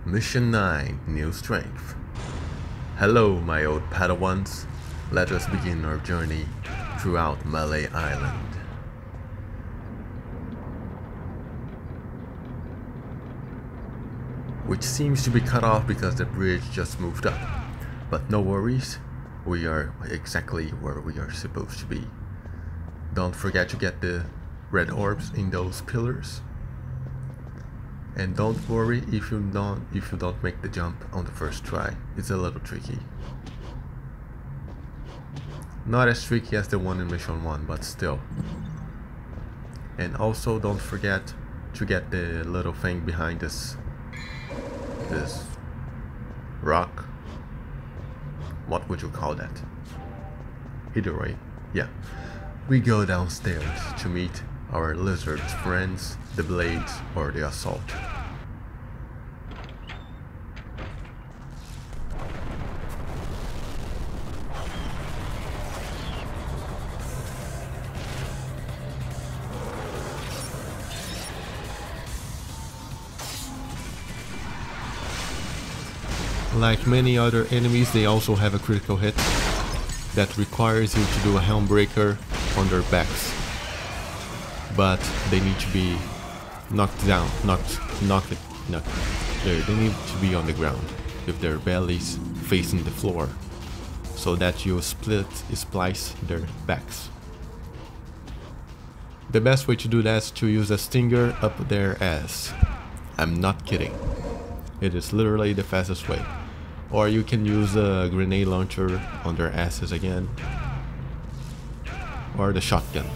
Mission 9, New Strength. Hello, my old Padawans. Let us begin our journey throughout Malay Island. Which seems to be cut off because the bridge just moved up. But no worries, we are exactly where we are supposed to be. Don't forget to get the red orbs in those pillars. And don't worry if you don't make the jump on the first try. It's a little tricky. Not as tricky as the one in Mission 1, but still. And also don't forget to get the little thing behind this rock. What would you call that? Either way, yeah. We go downstairs to meet our lizard friends, the Blades or the Assault. Like many other enemies, they also have a critical hit that requires you to do a helm breaker on their backs. But they need to be knocked down, they need to be on the ground with their bellies facing the floor, so that you splice their backs. The best way to do that is to use a stinger up their ass. I'm not kidding. It is literally the fastest way. Or you can use a grenade launcher on their asses again. Or the shotgun.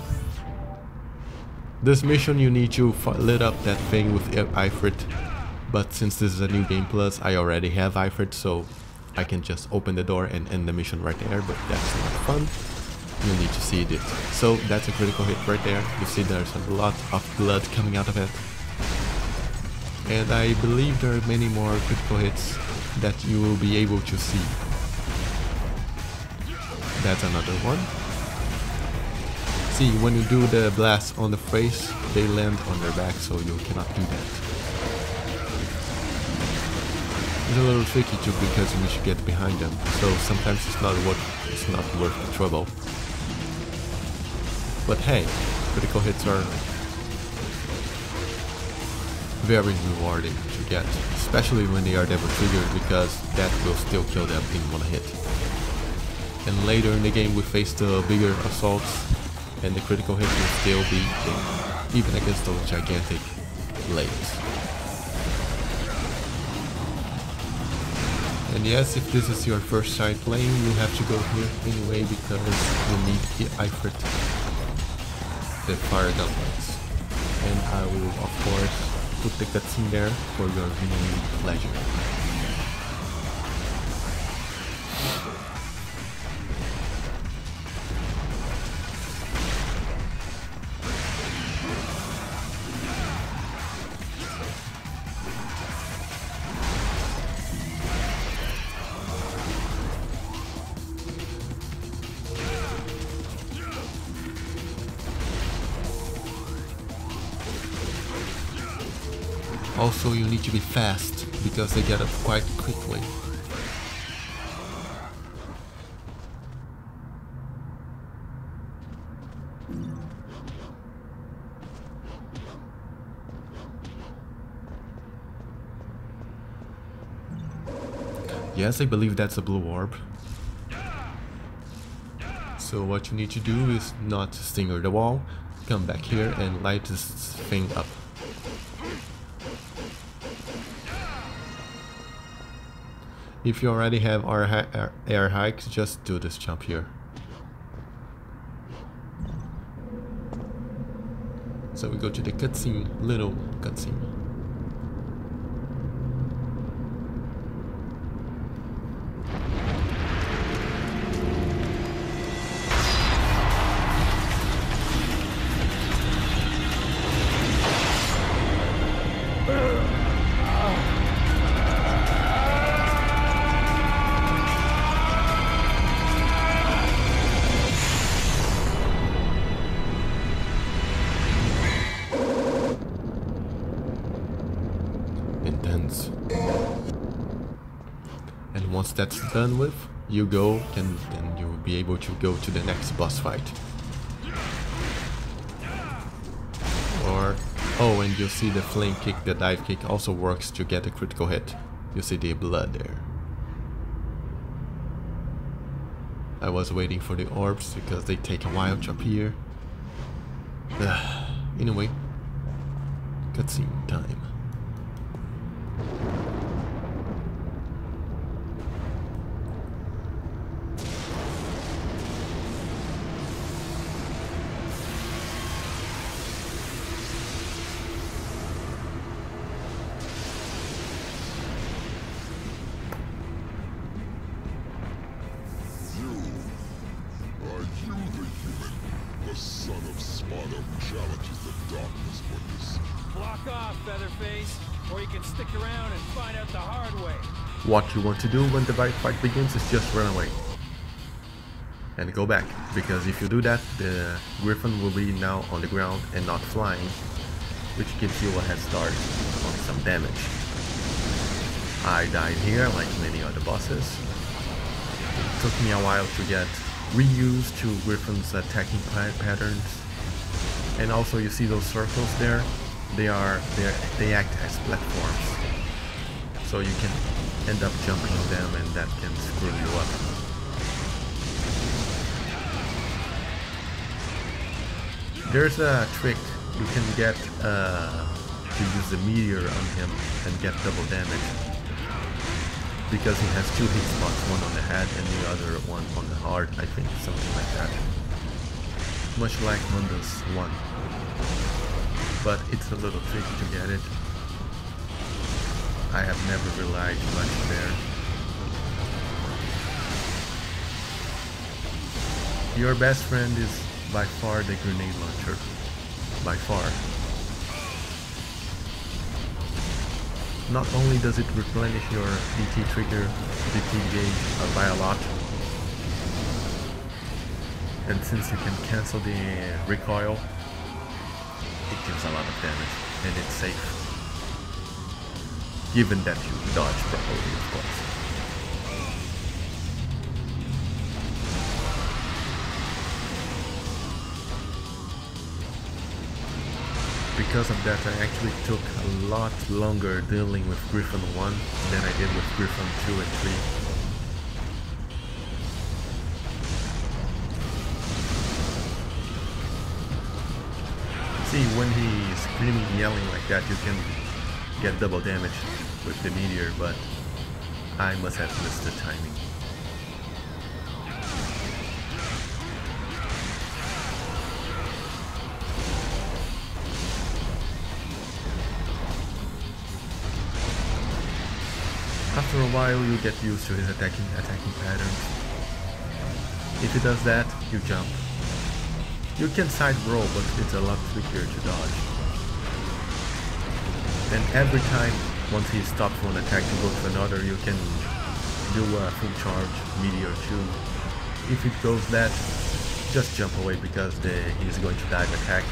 This mission you need to lit up that thing with Ifrit, but since this is a new game plus, I already have Ifrit, so I can just open the door and end the mission right there, but that's not fun. You need to see it. So that's a critical hit right there. You see there's a lot of blood coming out of it. And I believe there are many more critical hits that you will be able to see. That's another one. See, when you do the blast on the face, they land on their back, so you cannot do that. It's a little tricky too because you need to get behind them, so sometimes it's not worth the trouble. But hey, critical hits are very rewarding to get, especially when they are double triggered, because that will still kill them in one hit. And later in the game we face the bigger assaults, and the critical hit will still be there, even against those gigantic blades. And yes, if this is your first time playing, you have to go here anyway because you need the Ifrit, the fire gauntlets. And I will of course put the cutscene there for your viewing pleasure. Also, you need to be fast, because they get up quite quickly. Yes, I believe that's a blue orb. So what you need to do is not stinger the wall, come back here and light this thing up. If you already have air hikes, just do this jump here. So we go to the cutscene, little cutscene. intense. And once that's done with, you go and then you'll be able to go to the next boss fight. Or, oh, and you'll see the flame kick, the dive kick also works to get a critical hit. You see the blood there. I was waiting for the orbs because they take a while to appear. Anyway, cutscene time. What you want to do when the fight begins is just run away and go back, because if you do that, the Griffin will be now on the ground and not flying, which gives you a head start on some damage. I died here like many other bosses. It took me a while to get reused to Griffin's attacking patterns, and also you see those circles there, they act as platforms, so you can end up jumping on them and that can screw you up. There's a trick you can get to use the meteor on him and get double damage, because he has 2 hit spots, one on the head and the other one on the heart, I think, something like that. Much like Mundo's 1. But it's a little tricky to get it. I have never relied much there. Your best friend is by far the grenade launcher. By far. Not only does it replenish your DT trigger, DT gauge by a lot, and since you can cancel the recoil, it gives a lot of damage, and it's safe. Given that you dodge properly, of course. Because of that, I actually took a lot longer dealing with Griffin 1 than I did with Griffin 2 and 3. See, when he's screaming, yelling like that, you can get double damage with the meteor, but I must have missed the timing. After a while you get used to his attacking patterns. If he does that, you jump. You can side roll, but it's a lot trickier to dodge. And every time, once he stops one attack to go to another, you can do a full charge, meteor 2. If it goes that, just jump away, because he's going to dive attack,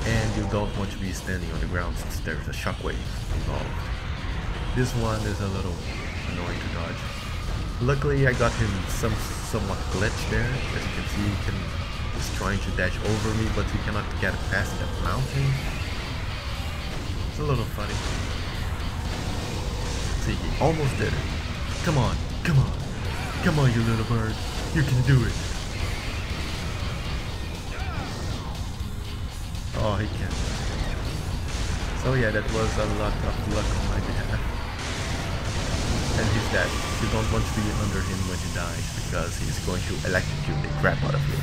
and you don't want to be standing on the ground since there's a shockwave involved. This one is a little annoying to dodge. Luckily I got him somewhat glitched there. As you can see, he's trying to dash over me, but he cannot get past that mountain. It's a little funny. See, he almost did it. Come on, come on. Come on, you little bird. You can do it. Oh, he can't. So yeah, that was a lot of luck on my behalf. And he's dead. You don't want to be under him when he dies, because he's going to electrocute the crap out of you.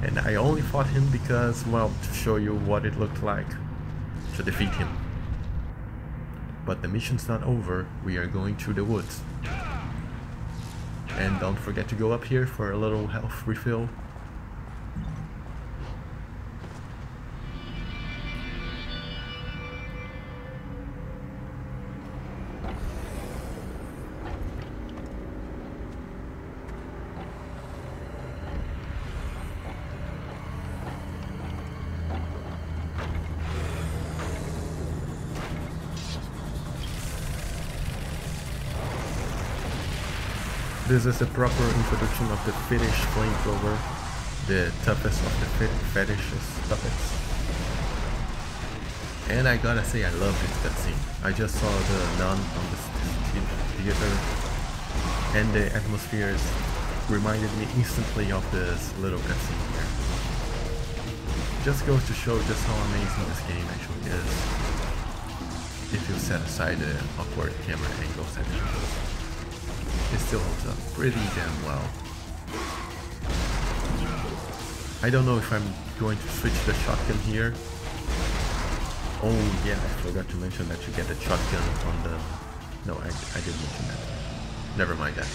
And I only fought him because, well, to show you what it looked like to defeat him. But the mission's not over, we are going through the woods. And don't forget to go up here for a little health refill. This is the proper introduction of the fetish flamethrower, the toughest of the fetishes puppets. And I gotta say, I love this cutscene. I just saw the nun on the theater, and the atmospheres reminded me instantly of this little cutscene here. Just goes to show just how amazing this game actually is, if you set aside the awkward camera angles and angles. It still holds up pretty damn well. I don't know if I'm going to switch the shotgun here. Oh yeah, I forgot to mention that you get the shotgun on the... No, I didn't mention that. Never mind that.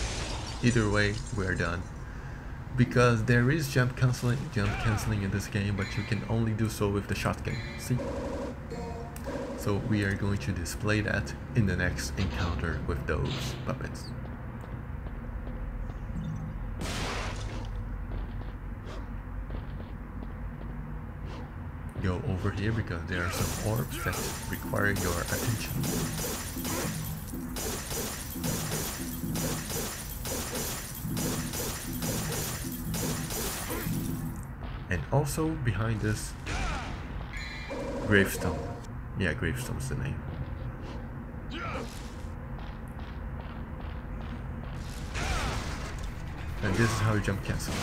Either way, we're done. Because there is jump cancelling in this game, but you can only do so with the shotgun. See? So we are going to display that in the next encounter with those puppets. Go over here because there are some orbs that require your attention. And also behind this, gravestone. Yeah, gravestone's the name. And this is how you jump cancel.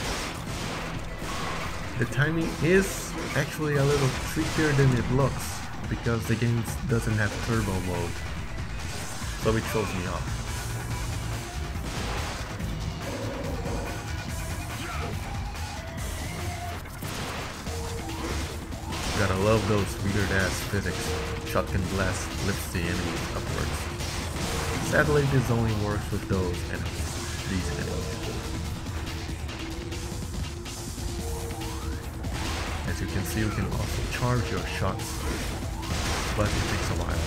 The timing is actually a little trickier than it looks, because the game doesn't have turbo mode, so it throws me off. Gotta love those weird ass physics. Shotgun blast lifts the enemies upwards. Sadly, this only works with those enemies, these enemies. As you can see, you can also charge your shots, but it takes a while.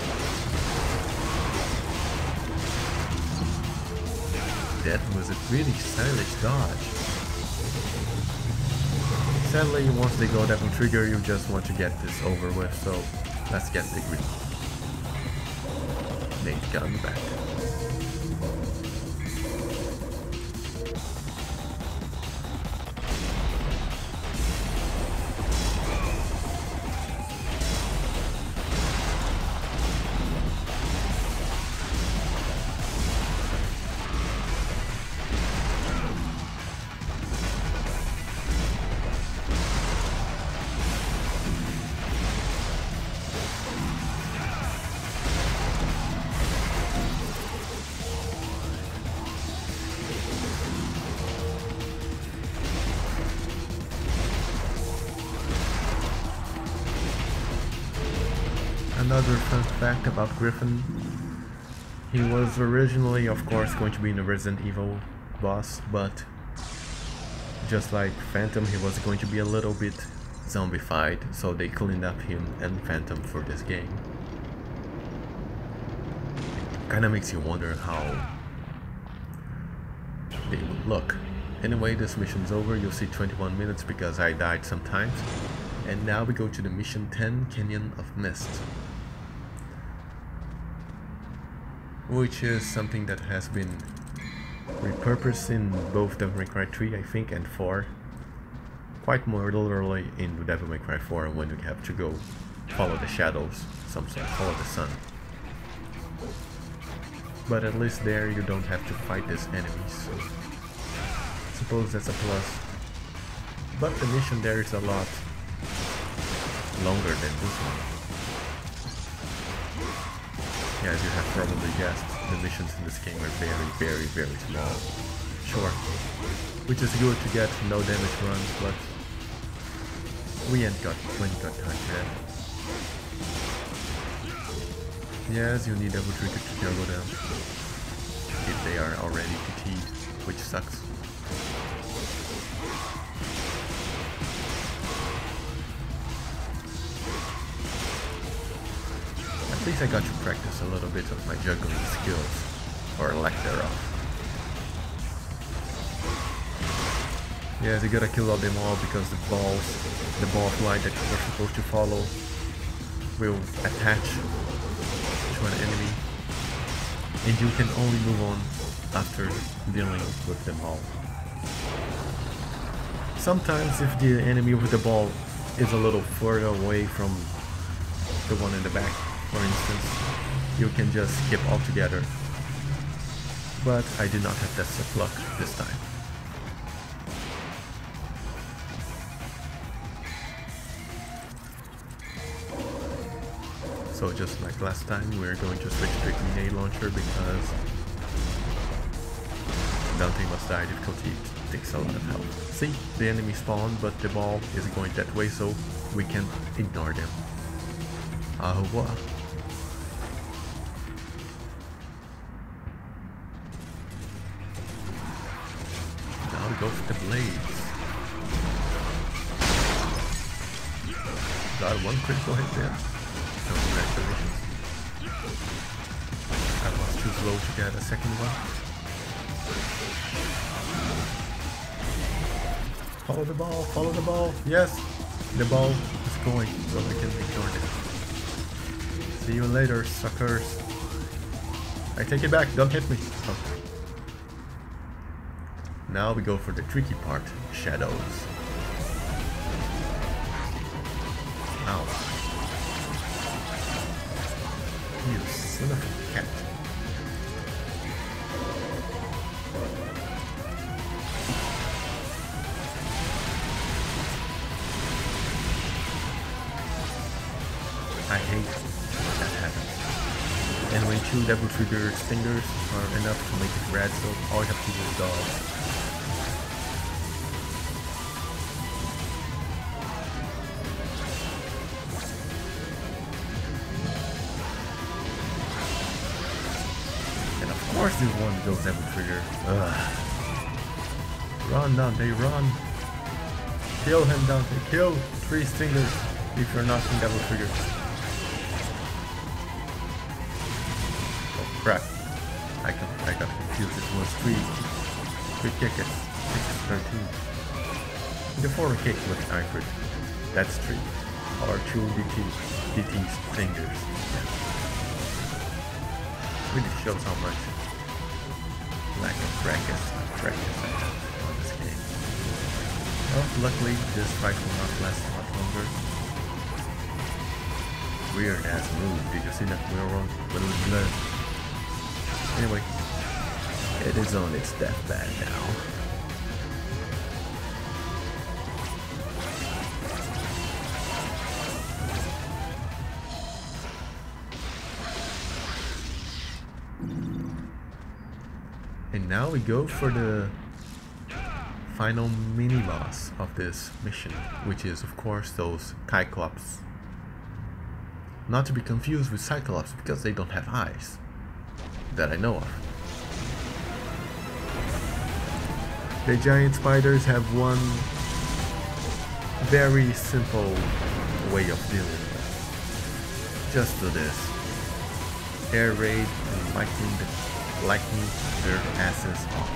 That was a really stylish dodge. Sadly, once they go double trigger, you just want to get this over with, so let's get the green. Nate gun back. Another fun fact about Griffin, he was originally, of course, going to be in the Resident Evil boss, but just like Phantom, he was going to be a little bit zombified, so they cleaned up him and Phantom for this game. Kinda makes you wonder how they would look. Anyway, this mission's over. You'll see 21 minutes because I died sometimes. And now we go to the mission 10, Canyon of Mist, which is something that has been repurposed in both Devil May Cry 3, I think, and 4. Quite more literally in Devil May Cry 4 when you have to go follow the shadows, some say follow the sun. But at least there you don't have to fight these enemies, so I suppose that's a plus. But the mission there is a lot longer than this one. Yeah, as you have probably guessed, the missions in this game are very small. Sure, which is good to get no damage runs, but we ain't got time yet. Yes, you need double trigger to juggle them, if they are already PT'd, which sucks. At least I got to practice a little bit of my juggling skills, or lack thereof. Yes, you gotta kill all them all because the ball of light that you're supposed to follow will attach to an enemy, and you can only move on after dealing with them all. Sometimes if the enemy with the ball is a little further away from the one in the back, for instance, you can just skip altogether. But I did not have that such luck this time. So just like last time, we're going to switch to the grenade launcher because Dante Must Die difficulty takes a lot of health. See, the enemy spawned, but the ball is going that way, so we can ignore them. Au revoir. Now we go for the blades. Got one critical hit there. Congratulations. I was too slow to get a second one. Follow the ball, follow the ball. Yes, the ball is going, so I can ignore it. See you later, suckers. I take it back, don't hit me. Okay. Now we go for the tricky part, shadows. Ow. You son of a cat. I hate when that happens. And when 2 double trigger stingers are enough to make it red, so all you have to do is dodge. Of course this one goes double trigger. Ugh. Run Dante, run! Kill him Dante, kill 3 stingers if you're not in double trigger. Oh crap. I got confused, it was 3 kickers, 13. The 4 kick with Ifrit, that's 3. Or 2 DT stingers. Yeah. Really shows how much lack of practice I have on this game. Well, luckily this fight will not last much longer. Weird ass move, did you see that wrong? Anyway, it is on its deathbed now. And now we go for the final mini-boss of this mission, which is of course those Cyclops. Not to be confused with Cyclops because they don't have eyes, that I know of. The giant spiders have one very simple way of dealing with. Just do this. Air raid and lightning their asses off.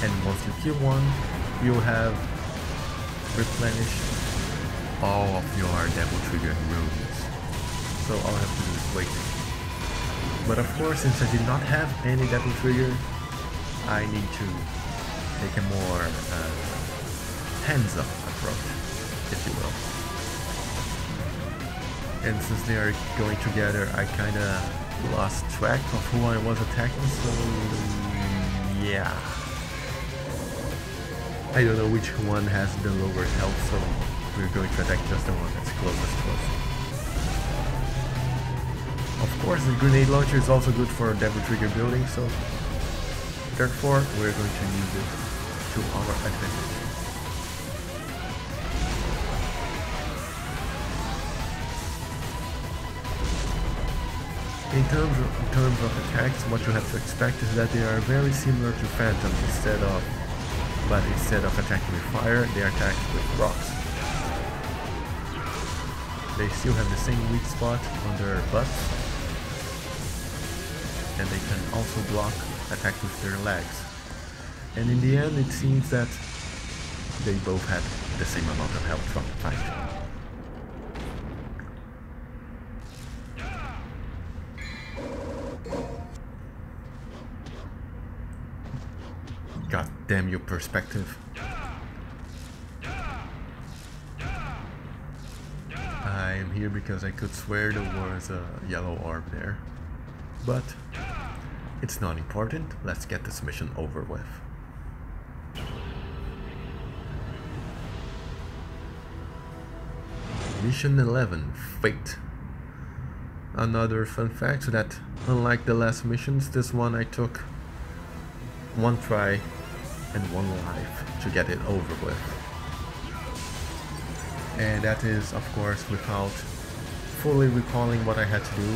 And once you kill one, you'll have replenished all of your devil trigger runes. So all I have to do is wait. But of course, since I did not have any devil trigger, I need to take a more hands-on approach, if you will. And since they are going together, I kinda lost track of who I was attacking, so yeah. I don't know which one has the lower health, so we're going to attack just the one that's closest to us. Of course, the grenade launcher is also good for devil trigger building, so therefore we're going to use it to our advantage. In terms of attacks, what you have to expect is that they are very similar to Phantom. Instead of attacking with fire, they are attacked with rocks. They still have the same weak spot on their butts, and they can also block attacks with their legs. And in the end, it seems that they both had the same amount of health from the fight. Damn you, perspective. I am here because I could swear there was a yellow orb there. But it's not important. Let's get this mission over with. Mission 11, Fate. Another fun fact that, unlike the last missions, this one I took one try and one life to get it over with. And that is, of course, without fully recalling what I had to do.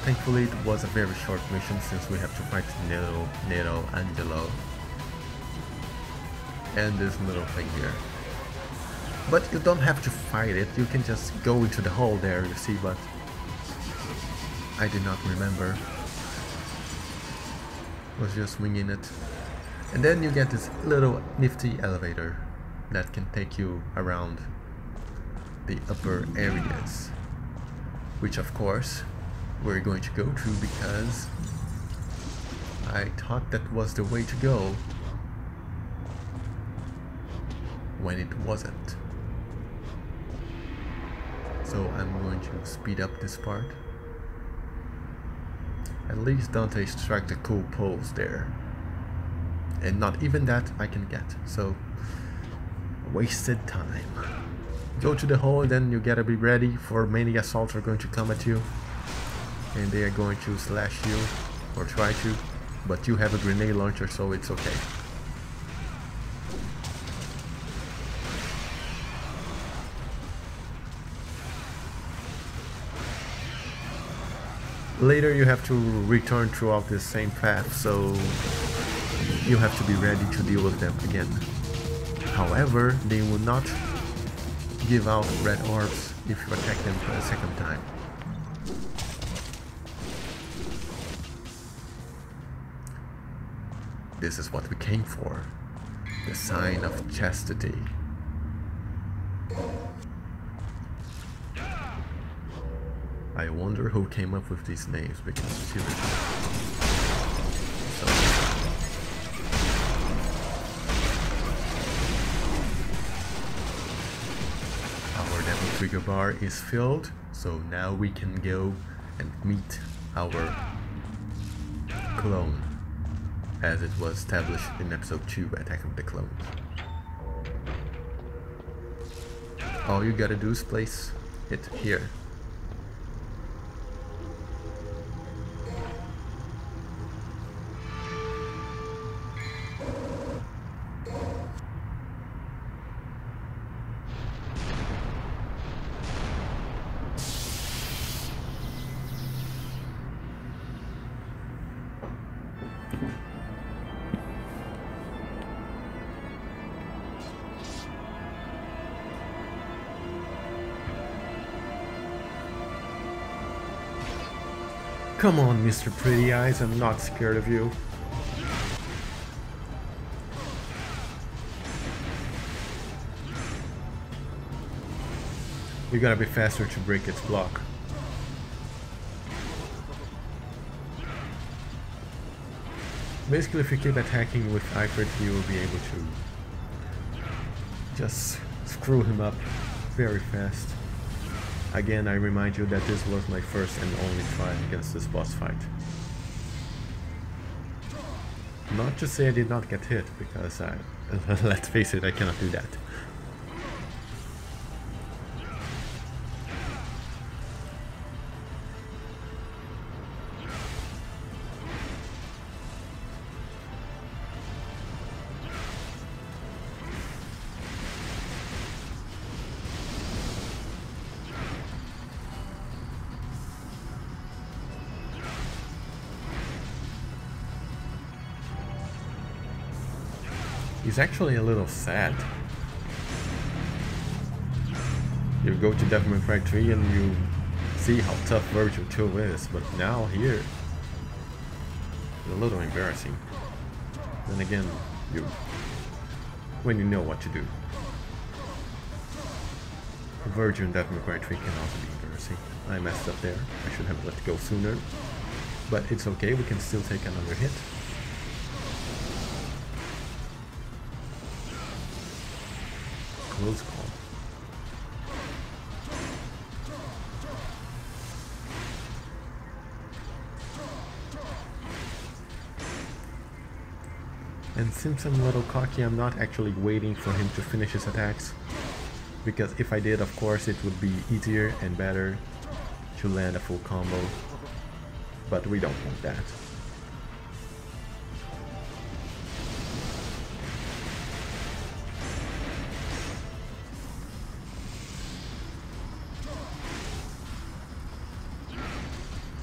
Thankfully, it was a very short mission since we have to fight Nero, Angelo, and this little thing here. But you don't have to fight it, you can just go into the hole there, you see, but I did not remember. Was just winging it. And then you get this little nifty elevator that can take you around the upper areas, which of course we're going to go to because I thought that was the way to go when it wasn't. So I'm going to speed up this part. At least Dante struck the cool pose there. And not even that I can get, so wasted time. Go to the hole and then you gotta be ready for many assaults are going to come at you. And they are going to slash you, or try to, but you have a grenade launcher, so it's okay. Later you have to return throughout this same path, so you have to be ready to deal with them again. However, they will not give out red orbs if you attack them for a second time. This is what we came for. The sign of chastity. I wonder who came up with these names, because seriously. So, our devil trigger bar is filled, so now we can go and meet our clone, as it was established in episode 2, Attack of the Clones. All you gotta do is place it here. Come on, Mr. Pretty Eyes, I'm not scared of you. You gotta be faster to break its block. Basically, if you keep attacking with Ifrit, you will be able to just screw him up very fast. Again, I remind you that this was my first and only try against this boss fight. Not to say I did not get hit, because let's face it, I cannot do that. He's actually a little sad. You go to Devil May Cry 3 and you see how tough Virgil 2 is, but now here, it's a little embarrassing. Then again, when you know what to do. Virgil in Devil May Cry 3 can also be embarrassing. I messed up there. I should have let go sooner. But it's okay, we can still take another hit. close call. And since I'm a little cocky, I'm not actually waiting for him to finish his attacks, because if I did, of course, it would be easier and better to land a full combo, but we don't want that.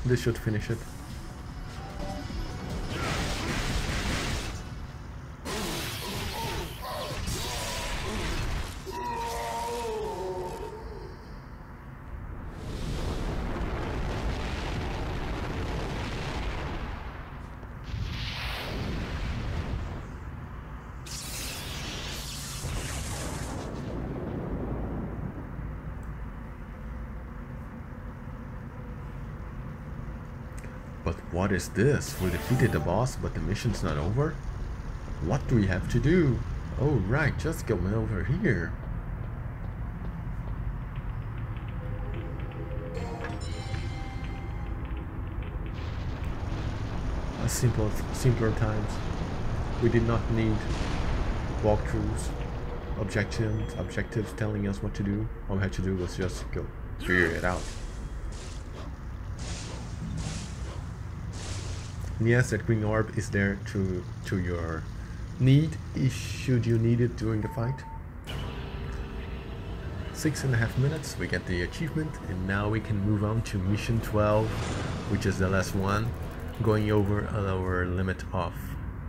This should finish it. But what is this? We defeated the boss, but the mission's not over? What do we have to do? Oh right, just go over here. Simpler times. We did not need walkthroughs, objectives telling us what to do. All we had to do was just go figure it out. And yes, that green orb is there to your need, should you need it during the fight. 6.5 minutes, we get the achievement, and now we can move on to mission 12, which is the last one, going over our limit of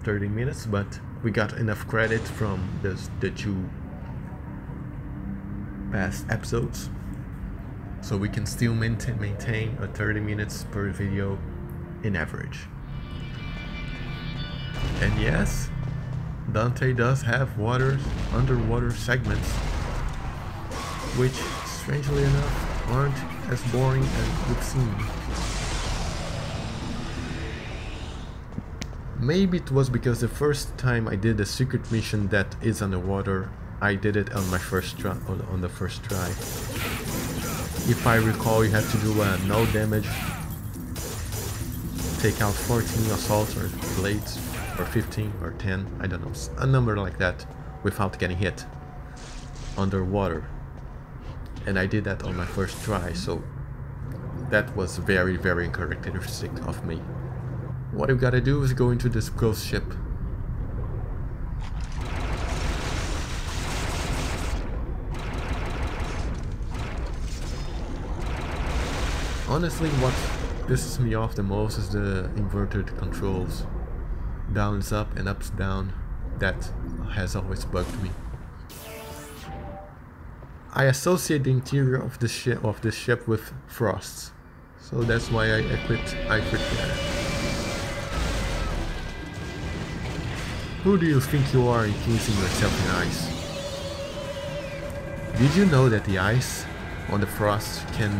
30 minutes, but we got enough credit from the 2 past episodes, so we can still maintain a 30 minutes per video in average. And yes, Dante does have underwater segments, which strangely enough aren't as boring as it would seem. Maybe it was because the first time I did a secret mission that is underwater, I did it on my first try. On the first try. If I recall, you have to do a no damage, take out 14 assaults or blades, or 15 or 10, I don't know, a number like that, without getting hit underwater. And I did that on my first try, so that was very, very characteristic of me. What you gotta do is go into this ghost ship. Honestly, what pisses me off the most is the inverted controls. Down is up and up's down. That has always bugged me. I associate the interior of this ship with frosts, so that's why I equipped Ifrit there. Who do you think you are encasing yourself in ice? Did you know that the ice on the frost can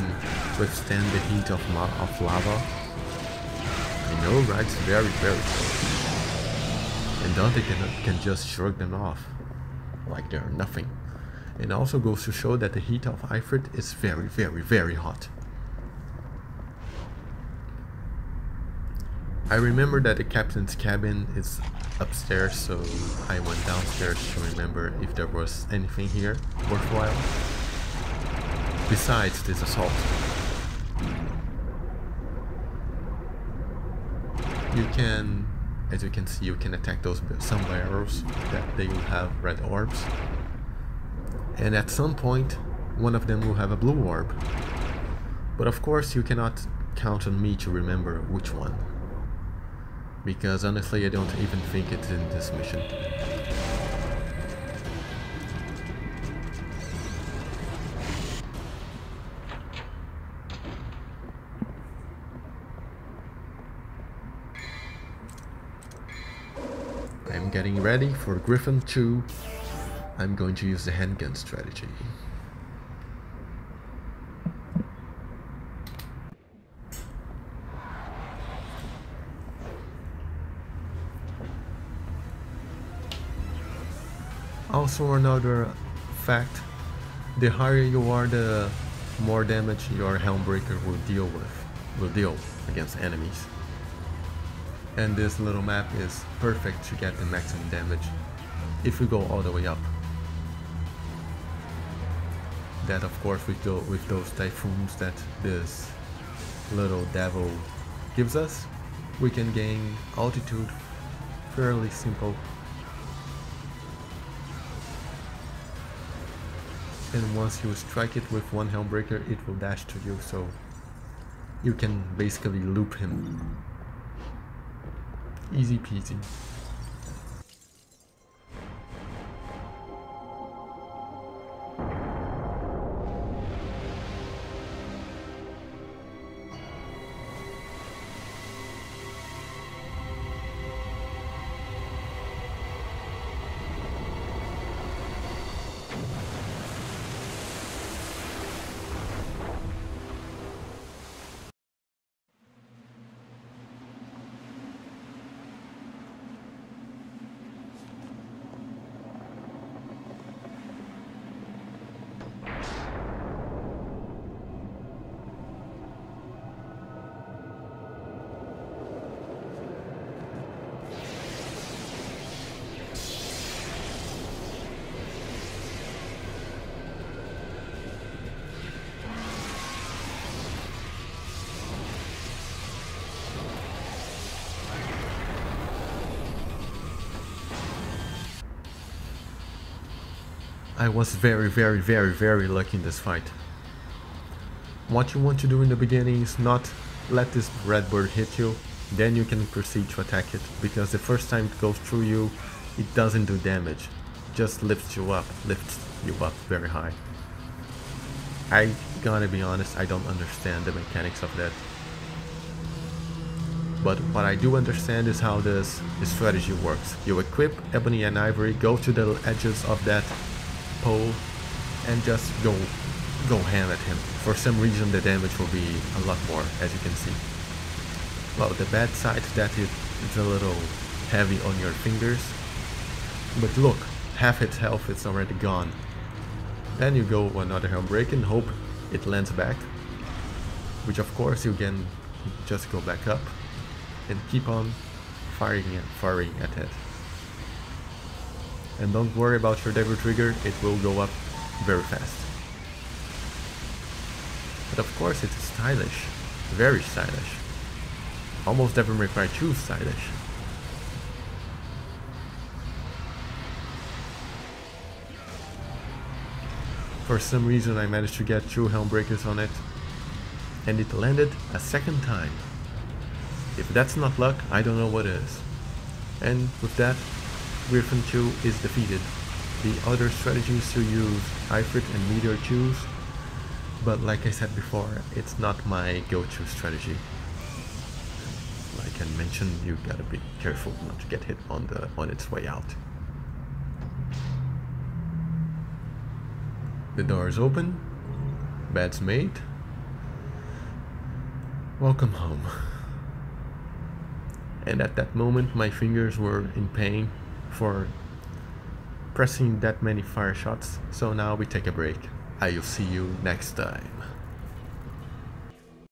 withstand the heat of lava? I know, right? It's very, very cold. And Dante can just shrug them off like they're nothing. It also goes to show that the heat of Ifrit is very, very, very hot. I remember that the captain's cabin is upstairs, so I went downstairs to remember if there was anything here worthwhile besides this assault. You can, as you can see, you can attack those some barrels that they will have red orbs, and at some point one of them will have a blue orb, but of course you cannot count on me to remember which one, because honestly I don't even think it's in this mission. I'm getting ready for Griffin 2. I'm going to use the handgun strategy. Also, another fact, the higher you are, the more damage your Helmbreaker will deal against enemies. And this little map is perfect to get the maximum damage if we go all the way up. That of course with those typhoons that this little devil gives us, we can gain altitude fairly simple. And once you strike it with one Helmbreaker, it will dash to you, so you can basically loop him. Easy peasy. I was very lucky in this fight. What you want to do in the beginning is not let this red bird hit you, then you can proceed to attack it, because the first time it goes through you, it doesn't do damage, just lifts you up very high. I gotta be honest, I don't understand the mechanics of that. But what I do understand is how this strategy works. You equip Ebony and Ivory, go to the edges of that pole and just go ham at him. For some reason the damage will be a lot more, as you can see. Well, the bad side is that it's a little heavy on your fingers, but look, half its health is already gone. Then you go another Helmbreak and hope it lands back, which of course you can just go back up and keep on firing at it. And don't worry about your Devil Trigger, it will go up very fast. But of course it's stylish, very stylish. Almost Devil May Cry 2 stylish. For some reason I managed to get 2 Helmbreakers on it, and it landed a second time. If that's not luck, I don't know what is. And with that, Griffin 2 is defeated. The other strategy is to use Ifrit and Meteor 2s, but like I said before, it's not my go-to strategy. Like I mentioned, you gotta be careful not to get hit on its way out. The door is open. Bed's made. Welcome home. And at that moment my fingers were in pain for pressing that many fire shots, so now we take a break. I will see you next time.